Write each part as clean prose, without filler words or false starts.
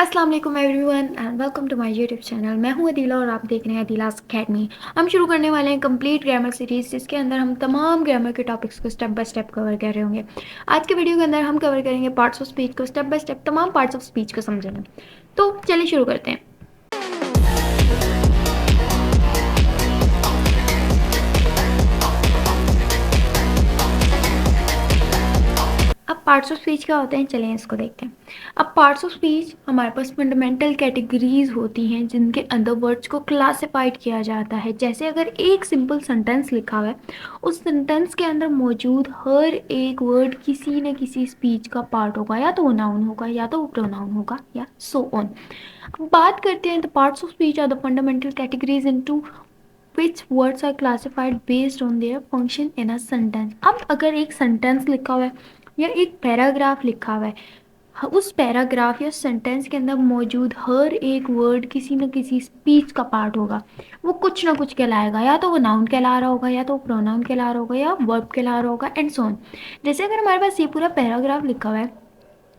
अस्सलाम वालेकुम everyone and welcome to my YouTube channel. मैं हूं अदीला और आप देख रहे हैं अदीलास अकेडमी। हम शुरू करने वाले हैं कंप्लीट ग्रामर सीरीज, जिसके अंदर हम तमाम ग्रामर के टॉपिक्स को स्टेप बाय स्टेप कवर कर रहे होंगे। आज के वीडियो के अंदर हम कवर करेंगे पार्ट्स ऑफ स्पीच को, स्टेप बाय स्टेप तमाम पार्ट्स ऑफ स्पीच को समझेंगे। तो चलिए शुरू करते हैं। अब पार्ट्स ऑफ स्पीच क्या होते हैं, चलें इसको देखते हैं। अब पार्ट्स ऑफ स्पीच हमारे पास फंडामेंटल कैटेगरीज होती हैं जिनके अंदर वर्ड्स को क्लासिफाइड किया जाता है। जैसे अगर एक सिंपल सेंटेंस लिखा हुआ है, उस सेंटेंस के अंदर मौजूद हर एक वर्ड किसी न किसी स्पीच का पार्ट होगा, या तो वो नाउन होगा, या तो वो प्रोनाउन होगा, या सो ऑन। अब बात करते हैं the parts of speech are the fundamental categories into which words are classified based on their function in a sentence। अब अगर एक सेंटेंस लिखा हुआ है या एक पैराग्राफ लिखा हुआ है, उस पैराग्राफ या सेंटेंस के अंदर मौजूद हर एक वर्ड किसी न किसी स्पीच का पार्ट होगा। वो कुछ ना कुछ कहलाएगा, या तो वो नाउन कहला रहा होगा, या तो वो प्रोनाउन कहला रहा होगा, या वर्ब कहला रहा होगा, एंड सो ऑन। जैसे अगर हमारे पास ये पूरा पैराग्राफ लिखा हुआ है,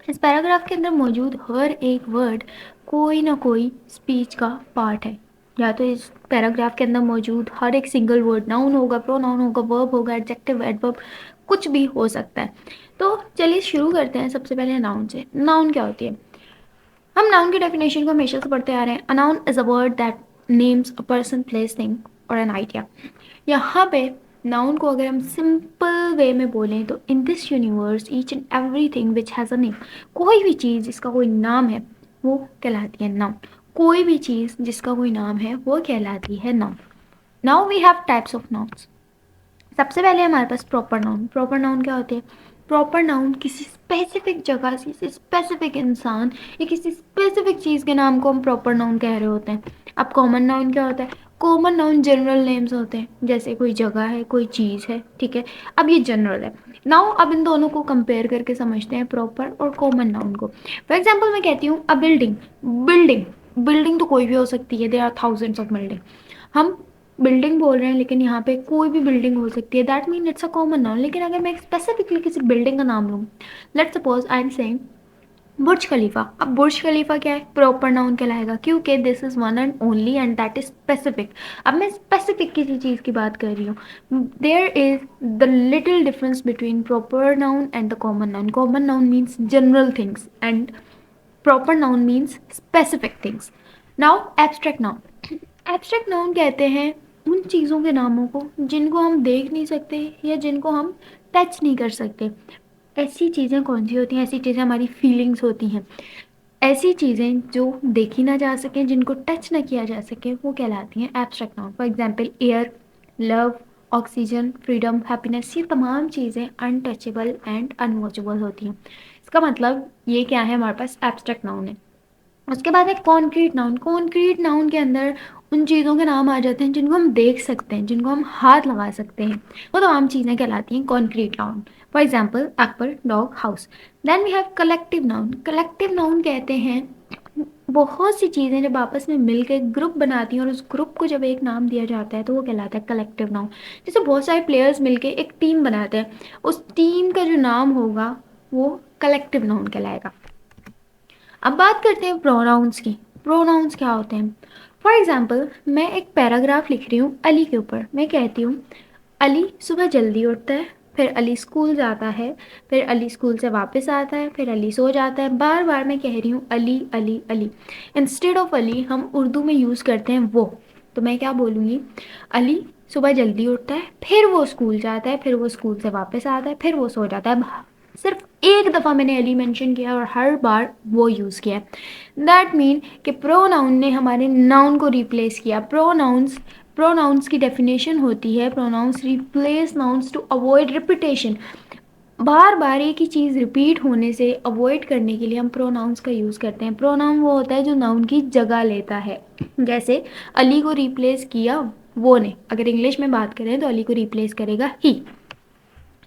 इस पैराग्राफ के अंदर मौजूद हर एक वर्ड कोई ना कोई स्पीच का पार्ट है। या तो इस पैराग्राफ के अंदर मौजूद हर एक सिंगल वर्ड नाउन होगा, प्रोनाउन होगा, वर्ब होगा, एडजेक्टिव, एडवर्ब, कुछ भी हो सकता है। तो चलिए शुरू करते हैं सबसे पहले नाउन से। नाउन क्या होती है? हम नाउन की डेफिनेशन को हमेशा से पढ़ते आ रहे हैं। A noun is a word that names a person, place, thing और एन आइडिया। यहाँ पे नाउन को अगर हम सिंपल वे में बोलें तो in this universe each and everything which has a name. कोई भी चीज़ जिसका कोई नाम है वो कहलाती है नाउन। कोई भी चीज़ जिसका कोई नाम है वो कहलाती है noun. Now we have types of nouns. सबसे पहले हमारे पास प्रॉपर नाउन। प्रॉपर नाउन क्या होते हैं? प्रॉपर नाउन किसी स्पेसिफिक जगह, किसी स्पेसिफिक इंसान या किसी स्पेसिफिक चीज़ के नाम को हम प्रॉपर नाउन कह रहे होते हैं। अब कॉमन नाउन क्या होता है? कॉमन नाउन जनरल नेम्स होते हैं, जैसे कोई जगह है, कोई चीज़ है, ठीक है। अब ये जनरल है। नाउ अब इन दोनों को कंपेयर करके समझते हैं, प्रॉपर और कॉमन नाउन को। फॉर एग्जाम्पल मैं कहती हूँ अ बिल्डिंग। बिल्डिंग बिल्डिंग तो कोई भी हो सकती है, there are thousands of building. हम बिल्डिंग बोल रहे हैं, लेकिन यहाँ पे कोई भी बिल्डिंग हो सकती है, that mean it's a common noun. लेकिन अगर मैं स्पेसिफिकली किसी बिल्डिंग का नाम लूँ, let's suppose I am saying Burj Khalifa. अब बुर्ज खलीफा क्या है? प्रॉपर नाउन कहलाएगा, क्योंकि this is one and only and that is specific. अब मैं स्पेसिफिक किसी चीज़ की बात कर रही हूँ। There is the little difference between proper noun and the common noun. Common noun means general things and proper noun means specific things. Now abstract noun. Abstract noun कहते हैं उन चीज़ों के नामों को जिनको हम देख नहीं सकते या जिनको हम टच नहीं कर सकते। ऐसी चीज़ें कौन सी होती हैं? ऐसी चीज़ें हमारी फीलिंग्स होती हैं। ऐसी चीज़ें जो देखी ना जा सकें, जिनको टच ना किया जा सके, वो कहलाती हैं abstract noun. For example air, love, oxygen, freedom, happiness, ये तमाम चीज़ें अनटचेबल एंड अनवॉचेबल होती हैं। इसका मतलब ये क्या है? हमारे पास एब्स्ट्रैक्ट नाउन है। उसके बाद है कॉन्क्रीट नाउन। कॉन्क्रीट नाउन के अंदर उन चीज़ों के नाम आ जाते हैं जिनको हम देख सकते हैं, जिनको हम हाथ लगा सकते हैं। वो तमाम चीज़ें कहलाती हैं concrete noun. For example apple, dog, house. Then we have collective noun. Collective noun कहते हैं बहुत सी चीज़ें जब आपस में मिलकर एक ग्रुप बनाती हैं और उस ग्रुप को जब एक नाम दिया जाता है तो वो कहलाता है कलेक्टिव नाउन। जैसे बहुत सारे प्लेयर्स मिलकर एक टीम बनाते हैं, उस टीम का जो नाम होगा वो कलेक्टिव नाउन कहलाएगा। अब बात करते हैं प्रोनाउंस की। प्रोनाउंस क्या होते हैं? फॉर एग्जाम्पल मैं एक पैराग्राफ लिख रही हूँ अली के ऊपर। मैं कहती हूँ अली सुबह जल्दी उठता है, फिर अली स्कूल जाता है, फिर अली स्कूल से वापस आता है, फिर अली सो जाता है। बार बार मैं कह रही हूँ अली अली अली। इंस्टेड ऑफ अली हम उर्दू में यूज़ करते हैं वो। तो मैं क्या बोलूँगी? अली सुबह जल्दी उठता है, फिर वो स्कूल जाता है, फिर वो स्कूल से वापस आता है, फिर वो सो जाता है। सिर्फ एक दफ़ा मैंने अली मेंशन किया और हर बार वो यूज़ किया। दैट मीन कि प्रोनाउन ने हमारे नाउन को रिप्लेस किया। प्रोनाउंस की डेफिनेशन होती है pronouns replace nouns to avoid repetition. बार बार एक ही चीज़ रिपीट होने से अवॉइड करने के लिए हम प्रोनाउंस का यूज़ करते हैं। प्रोनाउन वो होता है जो नाउन की जगह लेता है। जैसे अली को रिप्लेस किया वो ने, अगर इंग्लिश में बात करें तो अली को रिप्लेस करेगा ही।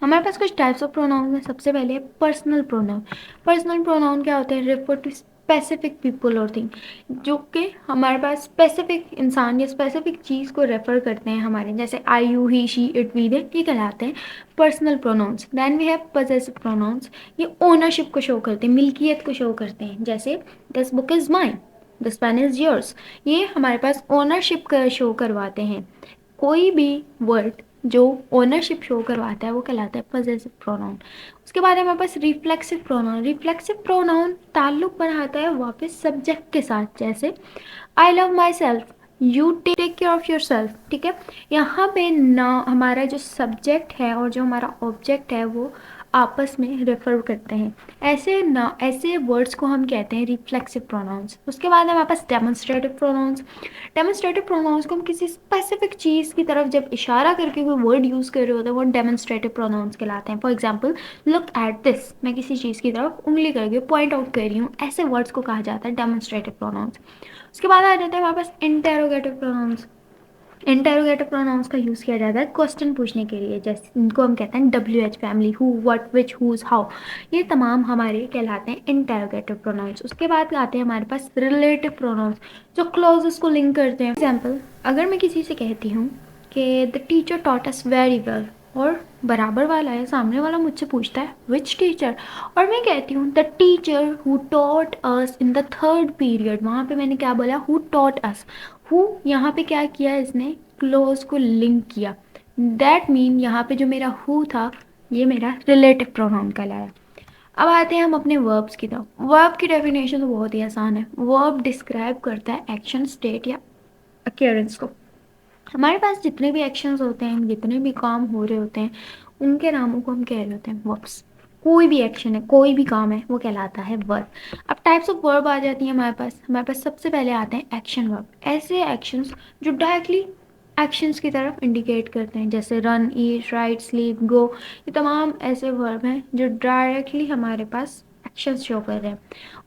हमारे पास कुछ टाइप्स ऑफ प्रोनाउन हैं। सबसे पहले पर्सनल प्रोनाउन। पर्सनल प्रोनाउन क्या होते हैं? रेफर टू स्पेसिफिक पीपल और थिंग, जो कि हमारे पास स्पेसिफिक इंसान या स्पेसिफिक चीज़ को रेफर करते हैं हमारे, जैसे I you he she it we they, ये कहलाते हैं personal pronouns. Then we have possessive pronouns, ये ओनरशिप को शो करते हैं, मिल्कियत को शो करते हैं, जैसे this book is mine, this pen is yours, ये हमारे पास ओनरशिप का शो करवाते हैं। कोई भी वर्ड जो ओनरशिप शो करवाता है वो कहलाता है पजेसिव प्रोनाउन। उसके बाद हमारे पास रिफ्लेक्सिव प्रोनाउन। रिफ्लेक्सिव प्रोनाउन ताल्लुक बनाता है वापस सब्जेक्ट के साथ, जैसे I love myself, you take care of yourself. ठीक है, यहाँ पे ना हमारा जो सब्जेक्ट है और जो हमारा ऑब्जेक्ट है वो आपस में रेफर करते हैं। ऐसे वर्ड्स को हम कहते हैं रिफ्लेक्सिव प्रोनाउंस। उसके बाद हमारे पास डेमोन्स्ट्रेटिव प्रोनाउंस। डेमोन्स्ट्रेटिव प्रोनाउंस को हम किसी स्पेसिफिक चीज़ की तरफ जब इशारा करके कोई वर्ड यूज़ कर रहे होते हैं वो डेमोन्स्ट्रेटिव प्रोनाउंस कहलाते हैं। For example, look at this, मैं किसी चीज़ की तरफ उंगली करके पॉइंट आउट कर रही हूँ, ऐसे वर्ड्स को कहा जाता है डेमोन्स्ट्रेटिव प्रोनाउंस। उसके बाद आ जाता है हमारे पास इंटेरोगेटिव प्रोनाउंस। इंटेरोगेटिव प्रोनाउंस का यूज़ किया जाता है क्वेश्चन पूछने के लिए, जैसे इनको हम कहते हैं WH family, who, what, which, whose, how, ये तमाम हमारे कहलाते हैं इंटेरोगेटिव प्रोनाउंस। उसके बाद आते हैं हमारे पास रिलेटिव प्रोनाउंस, जो क्लॉजेस को लिंक करते हैं। एग्जाम्पल, अगर मैं किसी से कहती हूँ कि the teacher taught us very well, और बराबर वाला या सामने वाला मुझसे पूछता है विच टीचर, और मैं कहती हूँ the teacher who taught us in the third period, वहाँ पे मैंने क्या बोला, हु टॉट अस। हु यहाँ पे क्या किया, इसने क्लोज को लिंक किया। दैट मीन यहाँ पे जो मेरा हु था ये मेरा रिलेटिव प्रोनाउन कहलाया। अब आते हैं हम अपने वर्ब्स की तरफ। वर्ब की डेफिनेशन तो बहुत ही आसान है। वर्ब डिस्क्राइब करता है एक्शन, स्टेट या अकेरेंस को। हमारे पास जितने भी एक्शंस होते हैं, जितने भी काम हो रहे होते हैं, उनके नामों को हम कह रहे होते हैं वर्ब्स। कोई भी एक्शन है, कोई भी काम है, वो कहलाता है वर्ब। अब टाइप्स ऑफ वर्ब आ जाती हैं हमारे पास सबसे पहले आते हैं एक्शन वर्ब। ऐसे एक्शंस जो डायरेक्टली एक्शंस की तरफ इंडिकेट करते हैं, जैसे रन, ईट, राइट, स्लीप, गो, ये तमाम ऐसे वर्ब हैं जो डायरेक्टली हमारे पास एक्शंस शो कर रहे हैं।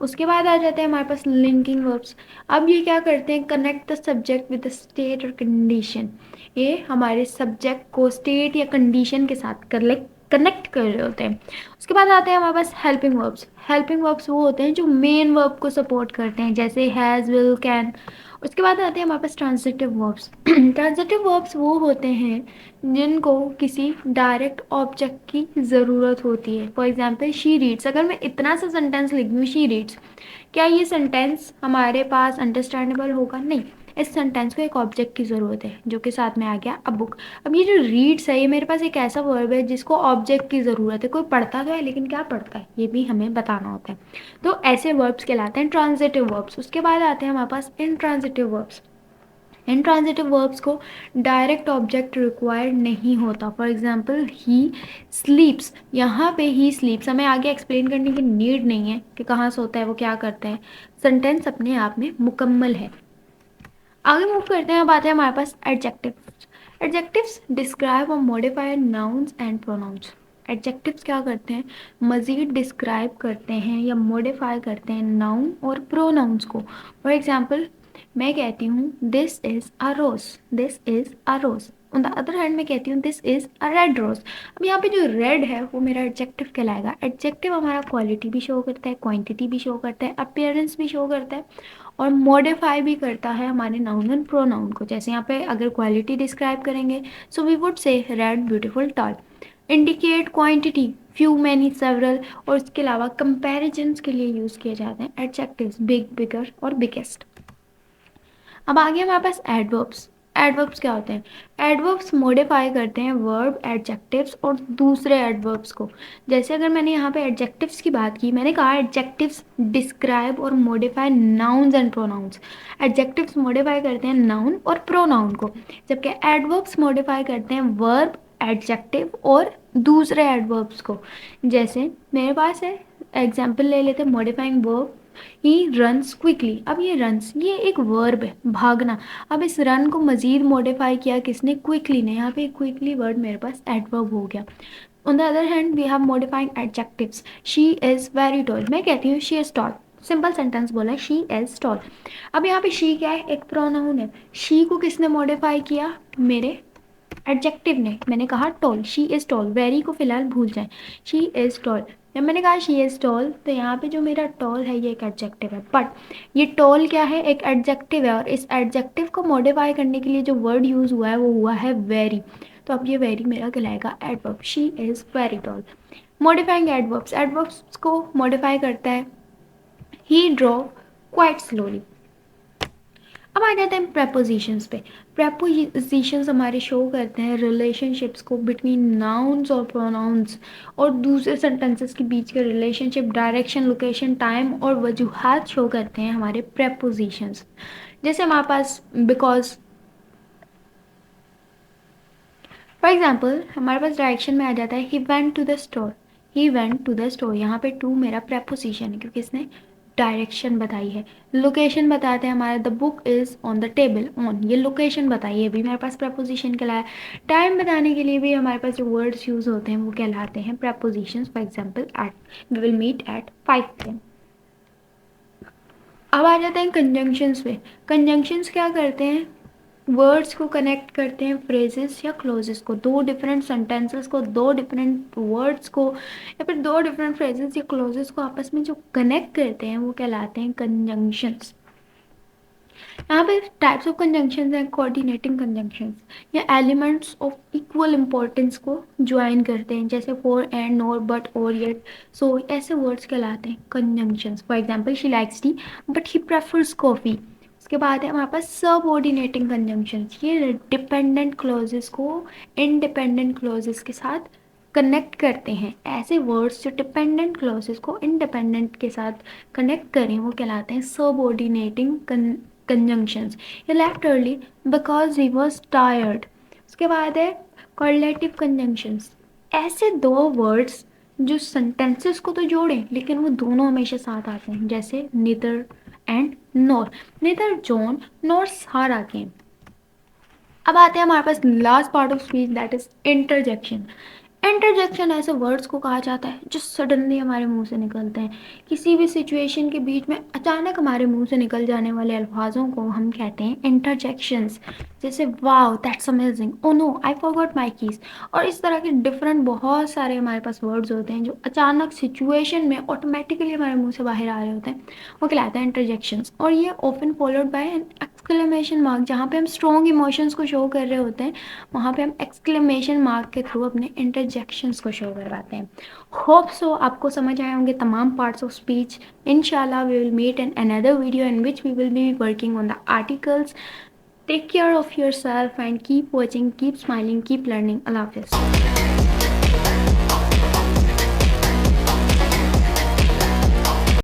उसके बाद आ जाते हैं हमारे पास लिंकिंग वर्ब्स। अब ये क्या करते हैं, connect the subject with the state और कंडीशन। ये हमारे सब्जेक्ट को स्टेट या कंडीशन के साथ कनेक्ट कर रहे होते हैं। उसके बाद आते हैं हमारे पास हेल्पिंग वर्ब्स। हेल्पिंग वर्ब्स वो होते हैं जो मेन वर्ब को सपोर्ट करते हैं, जैसे हैज़, विल, कैन। उसके बाद आते हैं हमारे पास ट्रांजिटिव वर्ब्स। ट्रांजिटिव वर्ब्स वो होते हैं जिनको किसी डायरेक्ट ऑब्जेक्ट की ज़रूरत होती है। फॉर एग्जाम्पल, शी रीड्स, अगर मैं इतना सा सेंटेंस लिख दूँ शी रीड्स, क्या ये सेंटेंस हमारे पास अंडरस्टैंडेबल होगा? नहीं, इस सेंटेंस को एक ऑब्जेक्ट की ज़रूरत है, जो कि साथ में आ गया अ बुक। अब ये जो रीड्स है ये मेरे पास एक ऐसा वर्ब है जिसको ऑब्जेक्ट की ज़रूरत है। कोई पढ़ता तो है लेकिन क्या पढ़ता है ये भी हमें बताना होता है। तो ऐसे वर्ब्स कहलाते हैं ट्रांजिटिव वर्ब्स। उसके बाद आते हैं हमारे पास इनट्रांजिटिव वर्ब्स। इनट्रांजिटिव वर्ब्स को डायरेक्ट ऑब्जेक्ट रिक्वायर्ड नहीं होता। फॉर एग्जाम्पल, ही स्लीप्स, यहाँ पे ही स्लीप्स हमें आगे एक्सप्लेन करने की नीड नहीं है कि कहाँ सोता है, वो क्या करता है। सेंटेंस अपने आप में मुकम्मल है। आगे मूव करते हैं। अब आते हैं हमारे पास एडजेक्टिव्स। एडजेक्टिव्स डिस्क्राइब और modify nouns and pronouns. Adjectives क्या करते हैं, मज़ीद डिस्क्राइब करते हैं या मॉडिफाई करते हैं नाउन और प्रोनाउंस को। फॉर एग्जाम्पल, मैं कहती हूँ this is a rose, this is a rose. On the other hand मैं कहती हूँ this is a red rose. अब यहाँ पे जो रेड है वो मेरा एडजेक्टिव कहलाएगा। एडजेक्टिव हमारा क्वालिटी भी शो करता है, क्वांटिटी भी शो करता है, अपीयरेंस भी शो करता है, और मॉडिफाई भी करता है हमारे नाउन एंड प्रोनाउन को। जैसे यहाँ पे अगर क्वालिटी डिस्क्राइब करेंगे, so we would say red, beautiful, tall. Indicate quantity, few, many, several, और इसके अलावा कंपैरिजन्स के लिए यूज़ किए जाते हैं एडजेक्टिव्स, बिग, बिगर और बिगेस्ट। अब आगे हमारे पास एडवर्ब्स। एडवर्ब्स क्या होते हैं, एडवर्ब्स मॉडिफाई करते हैं वर्ब, एडजेक्टिव्स और दूसरे एडवर्ब्स को। जैसे अगर मैंने यहाँ पे एडजेक्टिव्स की बात की, मैंने कहा एडजेक्टिव्स डिस्क्राइब और modify nouns and pronouns. Adjectives modify करते हैं नाउन और प्रोनाउन को, जबकि एडवर्ब्स मॉडिफाई करते हैं वर्ब, एडजेक्टिव और दूसरे एडवर्ब्स को। जैसे मेरे पास है, एग्जाम्पल ले लेते हैं, modifying verb, he runs quickly. अब ये रन्स ये एक वर्ब है, भागना। अब इस रन को मजीद मॉडिफाई किया किसने, क्विकली ने। यहाँ पे क्विकली वर्ड मेरे पास एडवर्ब हो गया। On the other hand we have modifying adjectives. She is very tall, मैं कहती हूँ she is tall, simple sentence बोला है, शी इज़ टॉल। अब यहाँ पे शी क्या है, एक प्रोनाउन है। शी को किसने मॉडिफाई किया, मेरे एडजेक्टिव ने। मैंने कहा tall, she is tall. Very को फिलहाल भूल जाए, शी इज़ टॉल। जब मैंने कहा शी इज़ टॉल, तो यहाँ पे जो मेरा टॉल है ये एक एडजेक्टिव है, बट ये टॉल क्या है, एक एडजेक्टिव है, और इस एडजेक्टिव को मॉडिफाई करने के लिए जो वर्ड यूज़ हुआ है वो हुआ है वेरी। तो अब ये वेरी मेरा कहलाएगा adverb, she is very toll. Modifying adverbs, adverbs को मॉडिफाई करता है ही ड्रॉ क्वाइट स्लोली। अब आ जाते हैं प्रेपोजिशंस पे। प्रेपोजिशंस हमारे शो करते हैं रिलेशनशिप्स को बिटवीन नाउन्स और प्रोनाउंस, और दूसरे सेंटेंसेस के बीच के रिलेशनशिप, डायरेक्शन, लोकेशन, टाइम और वजूहात शो करते हैं हमारे प्रेपोजिशंस। जैसे हमारे पास बिकॉज, फॉर एग्जाम्पल हमारे पास डायरेक्शन में आ जाता है he went to the store, he went to the store, यहाँ पे टू मेरा प्रेपोजिशन है क्योंकि इसने डायरेक्शन बताई है। लोकेशन बताते हैं हमारा the book is on the table, on, ये लोकेशन बताइए, ये भी मेरे पास प्रेपोजिशन कहलाया। टाइम बताने के लिए भी हमारे पास जो वर्ड्स यूज़ होते हैं वो कहलाते हैं preposition. For example at, we will meet at 5 PM। अब आ जाते हैं कंजंक्शंस पे। कंजंक्शंस क्या करते हैं, वर्ड्स को कनेक्ट करते हैं फ्रेजेस या क्लोजेस को, दो डिफरेंट सेंटेंसेस को, दो डिफरेंट वर्ड्स को, या फिर दो डिफरेंट फ्रेजेस या क्लोजेस को आपस में जो कनेक्ट करते हैं वो कहलाते हैं कंजंक्शंस। यहाँ पे टाइप्स ऑफ कंजंक्शंस हैं, कोऑर्डिनेटिंग कंजंक्शंस, या एलिमेंट्स ऑफ इक्वल इंपॉर्टेंस को ज्वाइन करते हैं, जैसे फॉर, एंड, नॉर, बट, और, येट, सो, ऐसे वर्ड्स कहलाते हैं conjunctions. For example she likes T but he prefers coffee. उसके बाद है हमारे पास सबऑर्डिनेटिंग कंजंक्शंस, ये डिपेंडेंट क्लॉजेस को इंडिपेंडेंट क्लॉजेस के साथ कनेक्ट करते हैं। ऐसे वर्ड्स जो डिपेंडेंट क्लॉजेस को इंडिपेंडेंट के साथ कनेक्ट करें वो कहलाते हैं सबऑर्डिनेटिंग कंजंक्शंस। ये left early because he was tired. उसके बाद है कॉर्लेटिव कंजंक्शंस, ऐसे दो वर्ड्स जो सेंटेंसेस को तो जोड़ें लेकिन वो दोनों हमेशा साथ आते हैं, जैसे neither and nor, neither John nor Sara came. अब आते हैं हमारे पास last part of speech, that is interjection. Interjection ऐसे वर्ड्स को कहा जाता है जो सडनली हमारे मुंह से निकलते हैं, किसी भी सिचुएशन के बीच में अचानक हमारे मुंह से निकल जाने वाले अल्फाजों को हम कहते हैं इंटरजेक्शंस। जैसे wow that's amazing, oh no I forgot my keys, और इस तरह के डिफरेंट बहुत सारे हमारे पास वर्ड्स होते हैं जो अचानक सिचुएशन में ऑटोमेटिकली हमारे मुंह से बाहर आ रहे होते हैं, वो कहलाते हैं इंटरजेक्शंस। और ये often followed by an exclamation mark, जहाँ पे हम स्ट्रॉन्ग इमोशंस को शो कर रहे होते हैं वहाँ पे हम एक्सक्लेमेशन मार्क के थ्रू अपने इंटरजेक्शंस को शो करवाते हैं। होप सो आपको समझ आए होंगे तमाम पार्ट्स ऑफ स्पीच। इंशाल्लाह we will meet in another video in which we will be working on the articles. Take care of yourself and keep watching, keep smiling, keep learning. अल्लाह हाफिज़।